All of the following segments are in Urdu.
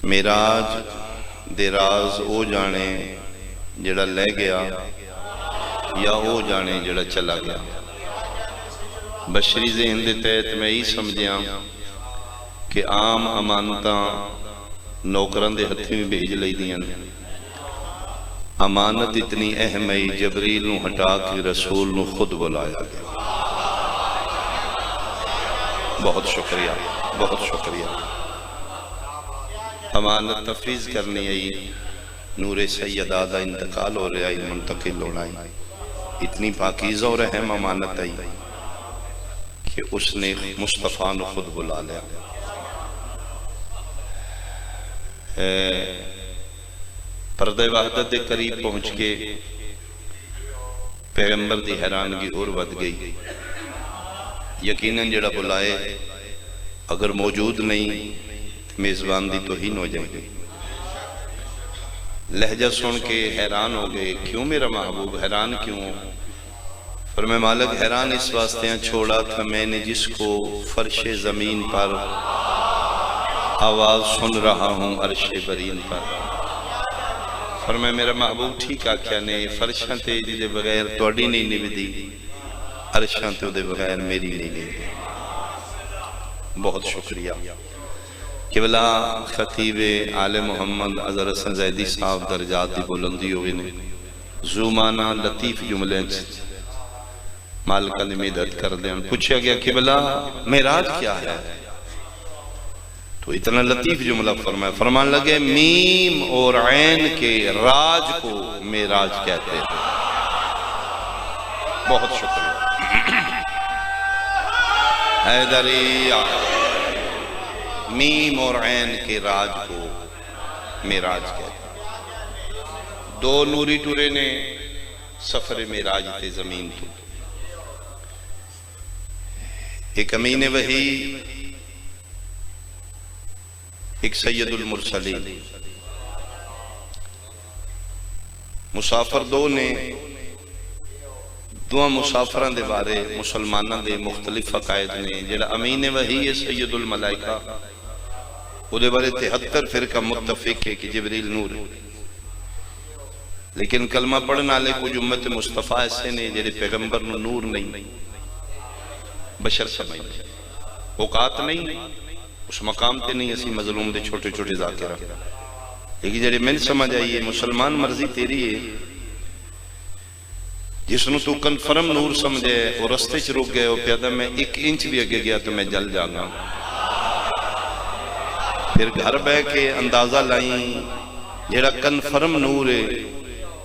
میراج دے راز او جانے جڑا لے گیا یا او جانے جڑا چلا گیا۔ بشری ذہن دے تحت میں ہی سمجھیاں کہ عام امانتاں نوکران دے ہتھی میں بھیج لئی دیاں، امانت اتنی اہم ہے جبریل نو ہٹا کے رسول نو خود بلایا گیا۔ بہت شکریہ، بہت شکریہ۔ امانت تفویض کرنی ہے، نور سیدہ دا انتقال ہو رہا ہے، منتقل ہونا ہے۔ اتنی پاکیزہ اور اہم امانت ہے کہ اس نے مصطفیٰ نے خود بلا لیا۔ پردہ وحدت دے قریب پہنچ کے پیغمبر دی حیرانگی اور ود گئی۔ یقیناً جڑا بلائے اگر موجود نہیں میزبان دی توہین ہو جائے گی۔ لہجہ سن کے حیران ہو گئے، کیوں میرا محبوب حیران کیوں؟ فرمائے مالک حیران اس واسطے چھوڑا تھا میں نے جس کو فرش زمین پر آواز سن رہا ہوں عرش برین پر۔ فرمائے میرا محبوب ٹھیک آکھیا نے فرشاں تے جی دے بغیر توڑی نہیں نبدی، عرشاں تے دے بغیر میری نہیں نبدی۔ بہت شکریہ۔ قبلہ خطیب آل محمد عزر حسن زیدی صاحب درجات دی بلندی ہوئے نے زومانہ لطیف جملے مالکہ نے مدد کر دیں۔ پوچھا گیا قبلہ معراج کیا ہے؟ تو اتنا لطیف جملہ فرمان لگے میم اور عین کے راج کو معراج کہتے ہیں۔ بہت شکریہ۔ حیدری میم اور عین کے راج کو معراج کہتے ہیں۔ دو نوری ٹورے نے سفر معراج تے زمین تو، ایک امین وحی، ایک سید المرسلین۔ مسافر دو نے دو مسافران دے بارے مسلمانوں دے مختلف عقائد نے۔ جڑا امین وحی ہے سید الملائکہ، وہ دے بارے 73 فرقہ متفق ہے کہ جبریل نور ہے، لیکن کلمہ پڑھنا لے کچھ امت مصطفیٰ ایسے نے جڑے پیغمبر نور نہیں، بشر سمجھ اوقات نہیں، اس مقام تے نہیں، اسی مظلوم دے چھوٹے چھوٹے ذاکرہ۔ لیکن جڑے میں سمجھ آئیے مسلمان مرضی تیری ہے، جس نو تو کنفرم نور سمجھے اور رستے چ رک گئے ہو پیادہ میں 1 انچ بھی اگے گیا تو میں جل جاگا۔ پھر گھر بے کے اندازہ لائیں جڑا کنفرم نور ہے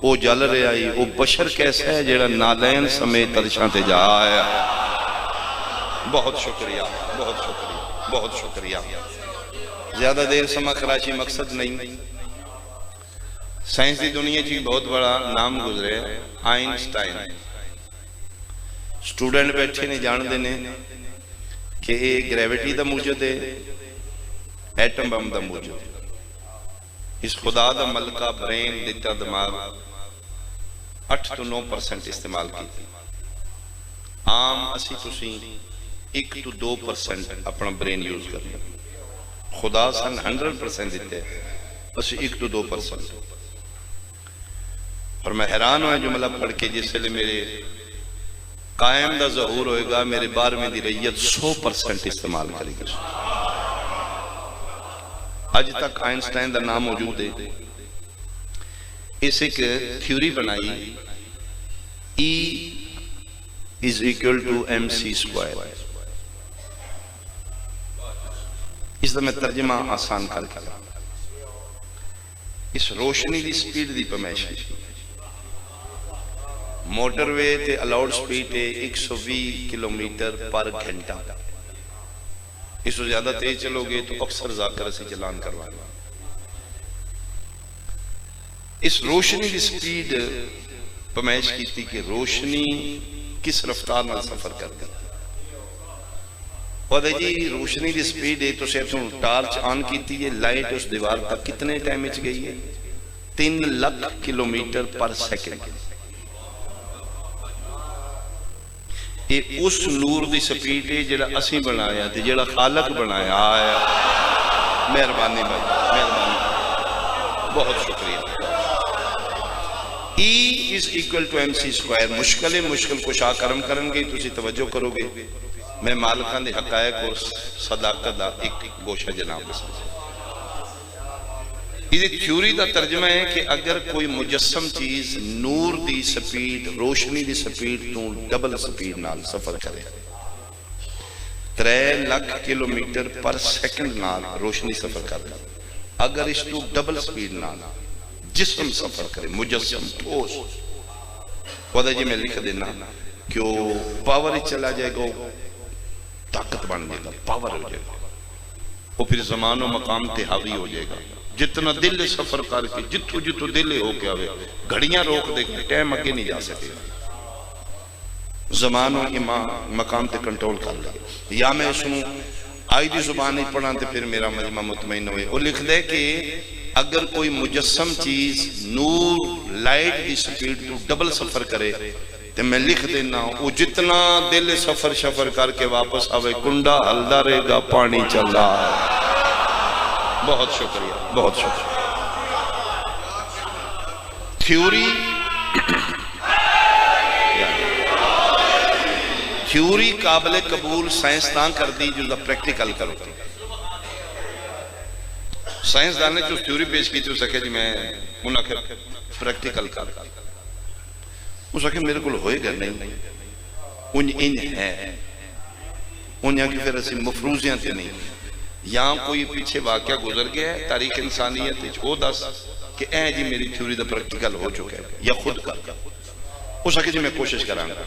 وہ جل رہے آئی، وہ بشر کیسا ہے جڑا نالین سمیت عرشاں تے جا آیا۔ بہت شکریہ، بہت شکریہ، بہت شکریہ۔ زیادہ دیر سما کراچی مقصد نہیں، سائنس دی دنیا چی بہت بڑا نام گزرے آئنسٹائن۔ سٹوڈنٹ بیٹھے نے جان دینے کہ گریویٹی دا موجود ہے، ایٹم بم دا موجود ہے۔ اس خدا دا ملکہ برین دیتا دماغ 8 to 9% استعمال کی، عام اسی تسیں 1 to 2% اپنا برین یوز کرنا۔ خدا سن 100% دیتے ہیں، بس 1 to 2%۔ اور میں حیران ہوا جملہ پڑھ کے جس لئے میرے قائم دا ظہور ہوئے گا، میرے 12ویں دی ریت 100% استعمال کرے گا۔ آج تک آئنسٹائن دا نام موجود ہے۔ اس ایک تھیوری بنائی E is equal to mc square۔ اس دا میں ترجمہ آسان کر کے اس روشنی دی سپیڈ دی پمیش ہے۔ موٹر وے تے الاؤڈ سپیڈ ہے 120 کلومیٹر پر گھنٹہ۔ اس سے زیادہ تیز چلو گے تو اکثر ذاکر سے چلان کروانا۔ اس روشنی دی سپیڈ پمیش کی تھی کہ روشنی کس رفتار میں سفر کر گئی۔ اور جی روشنی دی سپیڈ ہے تو سیتوں ٹارچ آن کی تھی، یہ لائٹ اس دیوار تک کتنے ٹائم اچ گئی ہے؟ 3 لاکھ کلومیٹر پر سیکنڈ۔ یہ اس نور دی سپیڈ ہے جڑا اسی بنایا تھی، جڑا خالق بنایا آیا۔ مہربانی بھائی، مہربانی۔ بہت شکریہ. E is equal to MC square. مشکل مشکل کشا کرم کرن گے تسی توجہ کرو گے. میں مالکان دے حقائق اور صداقت دا ایک گوشہ جناب بسم. یہ تھیوری دا ترجمہ ہے کہ اگر کوئی مجسم چیز نور دی سپیڈ روشنی دی سپیڈ تو ڈبل سپیڈ نال سفر کرے 3 لاکھ کلومیٹر پر سیکنڈ نال روشنی سفر کرے, اگر اس تو ڈبل سپیڈ نال جسم سفر کرے مجسم ٹھوس وہاں جی میں لکھ دینا کہ وہ پاور چلا جائے گا, طاقت بن جائے گا, پاور ہو جائے گا, وہ پھر زمان و مقام تے حاوی ہو جائے گا. جتنا دل سفر کر کے جتو جتو دل ہو کے آوے گھڑیاں روک دے گا, ٹائم اگے نہیں جا سکے گا, زمان و مقام تے کنٹرول کر لے. یا میں سنوں آئی دی زبان ہی پڑھا تے پھر میرا مجمع مطمئن ہوئے. وہ لکھ دے کہ اگر کوئی مجسم چیز نور لائٹ دی سپیڈ تو ڈبل سفر کرے تو میں لکھ دینا وہ جتنا دل سفر شفر کر کے واپس آوے کنڈا ہلدا رہے گا, پانی چل رہا ہے. بہت شکریہ, بہت شکریہ. تھیوری قابل قبول سائنسدان کر دی جو پریکٹیکل کرو. سائنسدان نے جو تھیوری پیش کی تھی اس کہ جی میں انہاں کے پریکٹیکل کر اس کہ میرے کو ہوئے گا نہیں, ان ہے انہاں کی پھر اسی مفروضیاں تھے نہیں. یہاں کوئی پیچھے واقعہ گزر گیا ہے تاریخ انسانیت وہ دس کہ اے جی میری تھیوری دا پریکٹیکل ہو چکا ہے یا خود کر اس کہ جی میں کوشش کروں گا.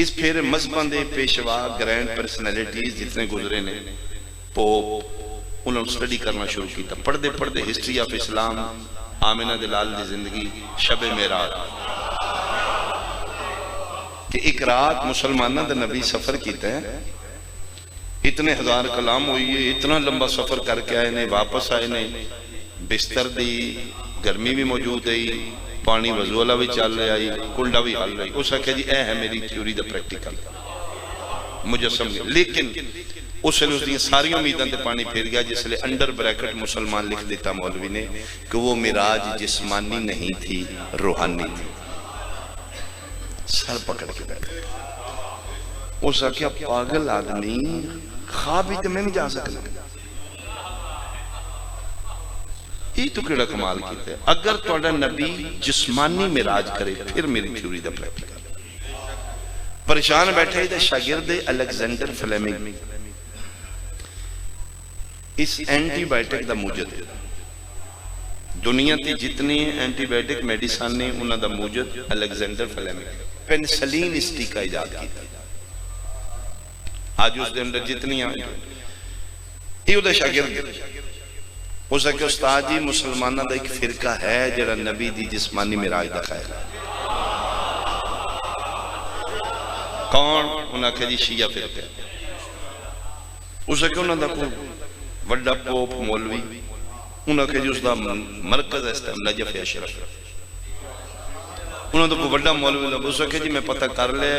اس پھر مذہباں دے پیشوا گرینڈ پرسنالٹیز جتنے گزرے نے پوپ انہوں نے سٹڈی کرنا شروع کی. پڑھتے پڑھتے ہسٹری آف اسلام, آمنہ دلال دی زندگی, شب معراج کہ ایک رات مسلمانہ دا نبی سفر کیتا ہے, اتنے ہزار کلام ہوئی ہے, اتنا لمبا سفر کر کے آئے نے, واپس آئے نے, بستر دی گرمی بھی موجود ہے, پانی وضو والا بھی چل رہا ہے, کنڈا بھی حل رہی. اس کہ جی اے ہے میری تھیوری دا پریکٹیکل مجسم. لیکن اس نے اس دیں ساری امیداں تے پانی پھیر گیا جس لئے انڈر بریکٹ مسلمان لکھ دیتا مولوی نے کہ وہ معراج جسمانی نہیں تھی, روحانی تھی. سر پکڑ کے بیٹھے اس نے کہا پاگل آدمی خواب ہی تو میں نہیں جا سکتا. یہ تو کیڑا کمال کیتے ہیں. اگر توڑا نبی جسمانی معراج کرے پھر میری تھیوری دا پریکٹیکل. پریشان بیٹھے ہی دا شاگرد الیگزینڈر فلیمنگ اس اینٹی بائیٹک دا موجد ہے. دنیا تی جتنی اینٹی بائیٹک میڈیسن نے انہوں دا موجد الیگزینڈر فلیمنگ پینسلین اس ٹیکہ ایجاد کی تھا. آج اس دے اندر جتنی آئیں یہ دا شاگرد اس کہ استاد جی مسلمانہ دا ایک فرقہ ہے جڑا نبی دی جسمانی معراج دا خیال ہے. کون؟ انہاں کہ جی شیعہ فرقہ ہے. اس کہ انہاں دا کوئی وڈا پوپ مولوی انہاں کہ جی اس دا مرکز ہے نجف اشرف. انہاں دا کوئی وڈا مولوی لگا اس کہ جی میں پتہ کر لے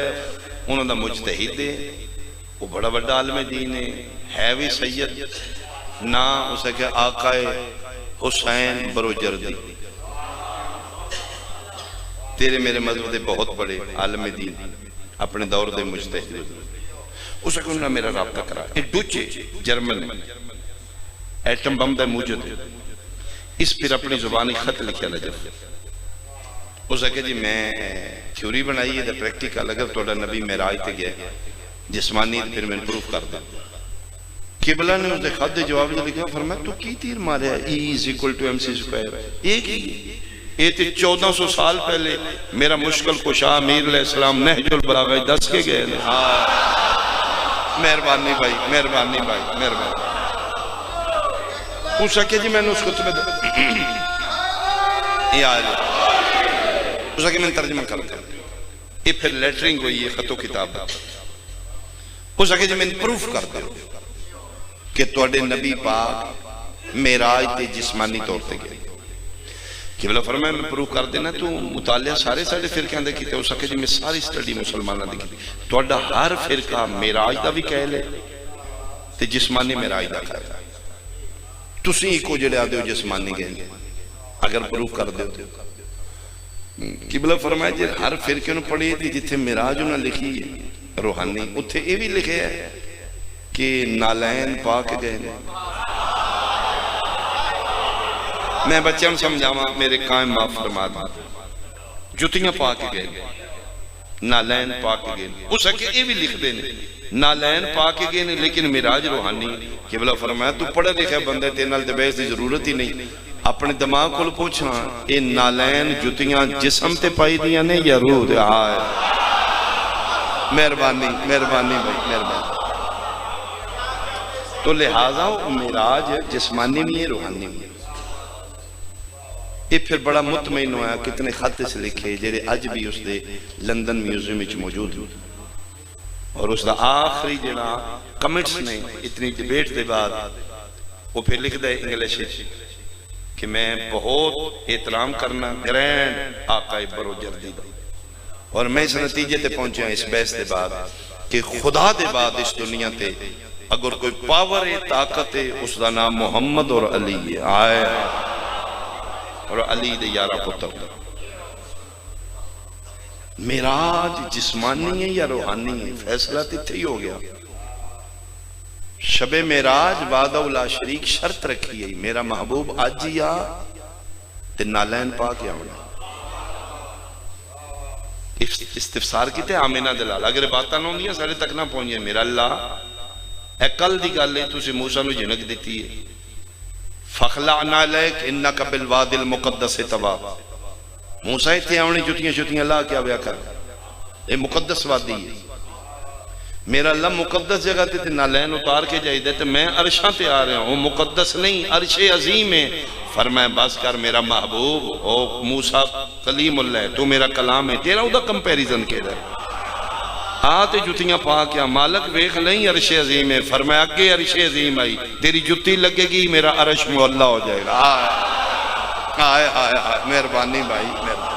انہاں دا مجتہد ہے, وہ بڑا بڑا عالم دین ہے بھی سید نا اسے کہ آقا حسین بروجردی. تیرے میرے مذہب دے بہت بڑے عالم دین اپنے دور دے مجتہد. اسے کہ انہوں نے میرا رابطہ کرا. ایک ڈوچے جرمن میں ایٹم بم دا موجود ہے. اس پھر اپنی زبانی خط لکھیا نجف. اسے کہ جی میں تھیوری بنائی ہے دا پریکٹیکل اگر توڑا نبی معراج تے گیا جسمانی پھر میں پروف کر دا. قبلہ نے اس دے خط دے جواب دے لکھا فرمایا تو کی تیر مارے ہے E is equal to MC square. ایک ہی یہ تے 1400 سال پہلے میرا مشکل کشا امیر علیہ السلام نہج البلاغہ دس کے گئے. مہربانی بھائی, مہربانی بھائی, مہربانی. پوچھا کہ جی میں نے اس خطبے یہ آئے پوچھا کہ میں نے ترجمہ کرتا یہ پھر لیٹرنگ ہوئی یہ خط و کتاب. پوچھا کہ جی میں نے پروف کرتا کہ توڑے نبی پاک معراج تے جسمانی طور تے گئے. قبلہ فرمایا میں پروف کر دینا تو مطالعہ سارے فرقے اندر کیتے. ہو سکے جی میں ساری سٹڈی مسلمانہ دی کی توڑا ہر فرقہ معراج دا بھی کہہ لے تے جسمانی معراج دا کہہ لے. تسی کو جڑے آدھے ہو جسمانی گئے اگر پروف کر دے تو قبلہ فرمایا جی ہر فرقے نو پڑھی تھی جتھے معراج انہاں لکھی ہے روحانی اتھے یہ بھی لکھے ہے کہ نالین پاک گئے میں بچوں سمجھاواں میرے قائم معاف فرما دیں جتیاں پاک گئے نالین پاک گئے اس کے یہ بھی لکھ دیں نالین پاک گئے لیکن معراج روحانی قبلہ فرمایا تو پڑھا لکھا بندے تیرے نال دبیس دی ضرورت ہی نہیں اپنے دماغ کو پوچھا یہ نالین جتیاں جسم تے پائی دیاں نے یا روح دے آئے مہربانی مہربانی بھائی مہربانی تو لہٰذا معراج جسمانی بھی ہے روحانی بھی ہے یہ پھر بڑا مطمئن ہوا کتنے خط سے لکھے جیرے اج بھی اس دے لندن میوزیم وچ موجود ہیں اور اس دا آخری جڑا کمنٹس نے اتنی ڈیبیٹ دے بعد وہ پھر لکھ دے انگلش کہ میں بہت احترام کرنا گرینڈ آقا برو جردی دا اور میں اس نتیجے تے پہنچا اس بحث دے بعد کہ خدا دے بعد اس دنیا تے اگر کوئی پاور ہے طاقت ہے اس دا نام محمد اور علی ہے آئے اور علی دے یارہ پتر معراج جسمانی ہے یا روحانی ہے فیصلہ تیتھے ہی ہو گیا شب معراج وعدہ لا شریک شرط رکھی ہے میرا محبوب آج یا تے نالین پاک یا ہونا استفسار کی تے آمینہ دلال اگر باتاں نہ ہوندیاں سارے تک نہ پہنچے میرا اللہ اے کل دی گل ہے تسی موسیٰ نو جنک دیتی ہے فخلعنا لیک انکا بالواد المقدس طوا موسیٰ تھے آونے جتیاں شتیاں اللہ کیا بیا کر یہ مقدس وادی ہے میرا اللہ مقدس جگہ تے نالین اتار کے جائی دے تو میں عرشاں تے آ رہے ہوں مقدس نہیں عرش عظیم ہے فرمائے بس کر میرا محبوب او موسیٰ کلیم اللہ ہے تو میرا کلام ہے تیرا او دا کمپیریزن کے رہے آتے جتیاں پاک یا مالک ویخ نہیں عرش عظیم ہے فرمایا کہ عرش عظیم آئی تیری جتی لگے گی میرا عرش معلّہ ہو جائے گا آئے آئے آئے مہربانی بھائی مہربانی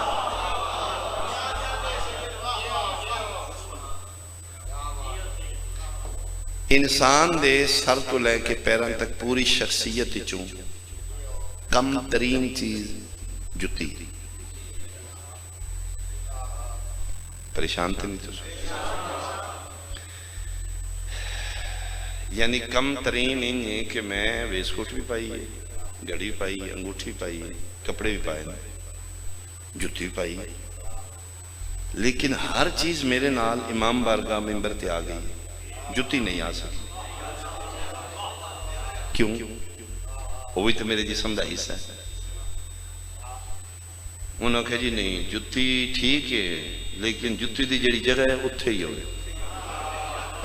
انسان دے سر تو لے کے پیران تک پوری شخصیت چوں کم ترین چیز جتی پریشان تھے نہیں تو یعنی کم ترین ان ہے کہ میں ویسکوٹ بھی پائی ہے گھڑی بھی پائی ہے انگوٹھی پائی ہے کپڑے بھی پائے جتی بھی پائی ہے لیکن ہر چیز میرے نال امام بارگاہ ممبر تے آ گئی جتی نہیں آ سکی کیوں وہ بھی تو میرے جسم دا حصہ ہے انہوں نے کہا جی نہیں جتی ٹھیک ہے لیکن جتی دی جڑی جگہ ہے اتھے ہی ہوئے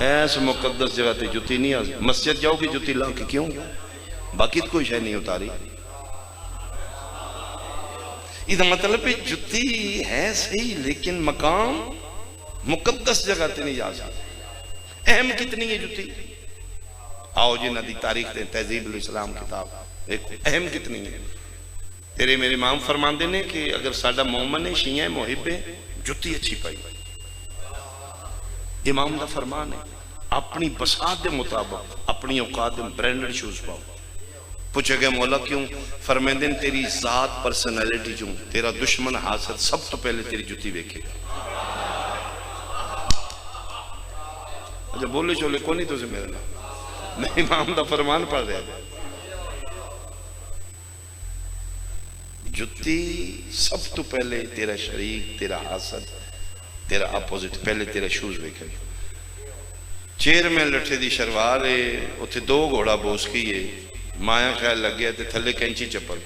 ایس مقدس جگہ تے جتی نہیں آ مسجد جاؤ گی جتی لاؤ کی کیوں باقی تو کوئی شے نہیں اتاری یہ مطلب ہے جتی ہے صحیح لیکن مقام مقدس جگہ تے نہیں جا سکتا اہم کتنی ہے جتی آؤ جی ندی تاریخ تے تہذیب الاسلام کتاب ایک اہم کتنی ہے تیرے میرے امام فرماندے نے کہ اگر ساڈا مومن شیعہ محب ہے جتی اچھی پائی امام دا فرمان ہے اپنی بساط دے مطابق اپنی اوقات میں برینڈڈ شوز پاؤ پوچھے گئے مولا کیوں فرمیندن تیری ذات پرسنالٹی جو تیرا دشمن حاسد سب تو پہلے تیری جتی ویکھے اچھا بولے چولے کون نہیں تو سے میرے نام میں امام دا فرمان پڑھ رہا ہے جتی سب تو پہلے تیرا شریک تیرا حاسد تیرا اپوزٹ پہلے تیرا شوز ویکھے چیر میں لٹھے دی شروار ہے اتھے دو گھوڑا بوس کی ہے مایا خیال لگ گیا تے تھلے کینچی چپل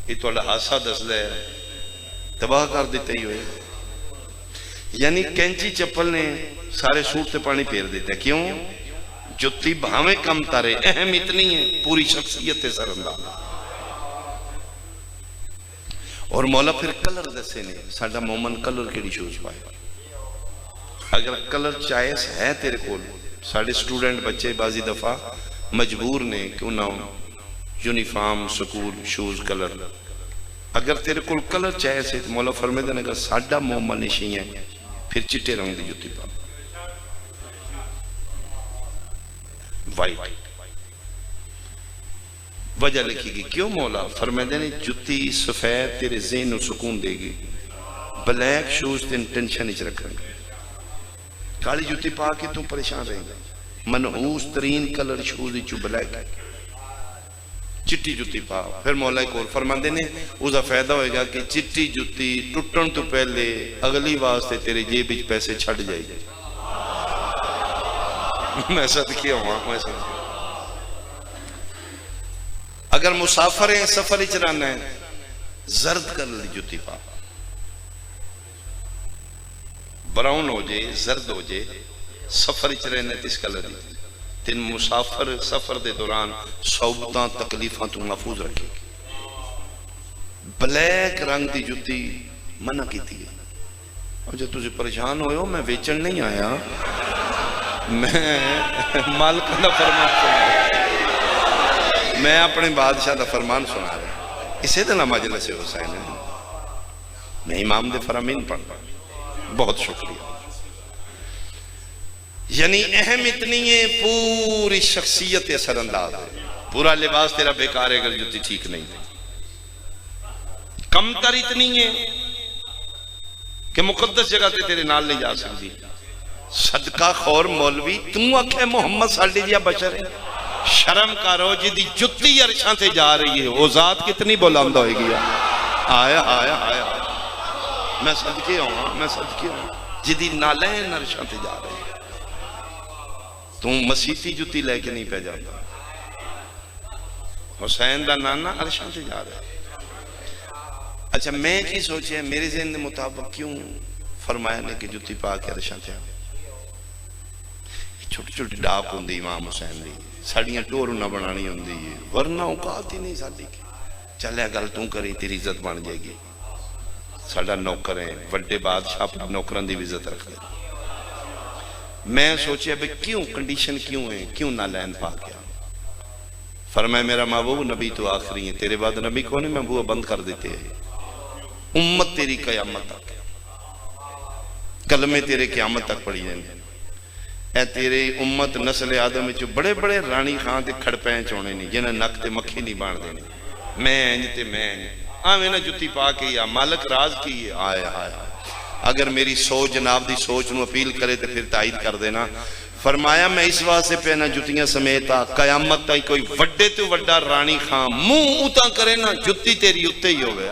یہ تو اللہ حاسہ دس لے تباہ کر دیتے ہی ہوئے یعنی کینچی چپل نے سارے سوٹ تے پانی پھیر دیتے ہیں کیوں جتی بھاویں کم تارے اہم اتنی ہے پوری شخصیت سرندہ اور مولا پھر کلر دسے نے ساڑھا مومن کلر کیڑی شوز پائے اگر کلر چائس ہے تیرے کول ساڑھے سٹوڈنٹ بچے بازی دفعہ مجبور نے کہ انہوں یونیفارم سکول شوز کلر اگر تیرے کول کلر چائس ہے تو مولا فرمے دینے گا ساڑھا مومن شیئے پھر چٹے رنگ دی جتی پا وائٹ وجہ لکھی گئی کیوں مولا؟ فرماتے ہیں جتی سفید تیرے ذہن کو سکون دے گی، بلیک شوز تین ٹینشن اچ رکھیں گے، کالی جتی پا کے تو پریشان رہیں گا، منحوس ترین کلر شوز چو بلیک، چٹی جتی پا۔ پھر مولا ایک اور فرماندے نے اس کا فائدہ ہوئے گا کہ چٹی جتی ٹوٹن تو پہلے اگلی واسطے تیرے جیب وچ پیسے چھڑ جائے گا۔ میں صدقے ہوا، میں صدقے۔ اگر مسافر ہیں سفر ہی چلانا ہے زرد کلر جتی پا، براؤن ہو جائے زرد ہو جائے، سفر ہی چلانا ہے اس کلر دی، تین مسافر سفر دے دوران صعوبتاں تکلیفاں تو محفوظ رکھے گی۔ بلیک رنگ دی جتی منع کی تھی، اور جب تجھے پریشان ہوئے ہو میں ویچن نہیں آیا، میں مالک دا فرمان سنا رہا، میں اپنے بادشاہ دا فرمان سنا رہا، اسے دن مجلس حسین ہے، میں امام دے فرامین پڑھ رہا، بہت شکریہ۔ یعنی اہم اتنی ہے پوری شخصیت اثر انداز ہے، پورا لباس تیرا بیکار ہے اگر جتی ٹھیک نہیں ہے، کم تر اتنی ہے کہ مقدس جگہ تے تیرے نال نہیں جا سکتی، صدقہ خور مولوی تم آکھے محمد صلی اللہ بشر ہے، شرم کرو جدی جتی عرشاں تے جا رہی ہے وہ ذات کتنی بلند ہوئے گی۔ آیا آیا آیا، میں صدقے ہوں، میں صدقے ہوں، جدی نالین عرشاں تے جا رہی ہے، تم مسیحی جتی لے کے نہیں پہ جاتا، حسین دا نانا عرشاں سے جا رہا ہے۔ اچھا میں کی سوچے میرے ذہن کے مطابق کیوں فرمایا نے کہ جتی پا کے عرشاں سے چھوٹی چھوٹی ڈاک ہوں دی امام حسین دی، ساڑیاں ٹور نہ بنانی ہوں دی، ورنہ اوقات ہی نہیں ساڑی کی، چلے گل توں کری تیری عزت بن جائے گی، ساڑا نوکر ہیں وڈے بادشاہ اپنے نوکران دی عزت رکھ لے۔ میں سوچیا بھئی کیوں کنڈیشن کیوں ہے، کیوں نہ لین پا گیا؟ فرمایا میرا محبوب نبی تو آخری ہیں، تیرے بعد نبی کون ہے؟ محبوب بند کر دیتے ہیں، امت تیری قیامت تک، کلمے تیرے قیامت تک پڑھی جائیں، اے تیرے امت نسل آدم جو بڑے بڑے رانی خان تے کھڑ پینچ ہونے نہیں، جنہیں نک تے مکھی نہیں بان دینے، میں انجتے میں آمیں نہ جتی پا کے یا مالک راز کی آیا آیا، اگر میری سوچ جناب دی سوچ نو اپیل کرے تو پھر تائید کر دینا۔ فرمایا میں اس واسطے پہنا جتیاں سمیتا قیامت تائی کوئی وڈے تو وڈا رانی خان منہ اوتا کرے نا جتی تیری اتے ہی ہوئے۔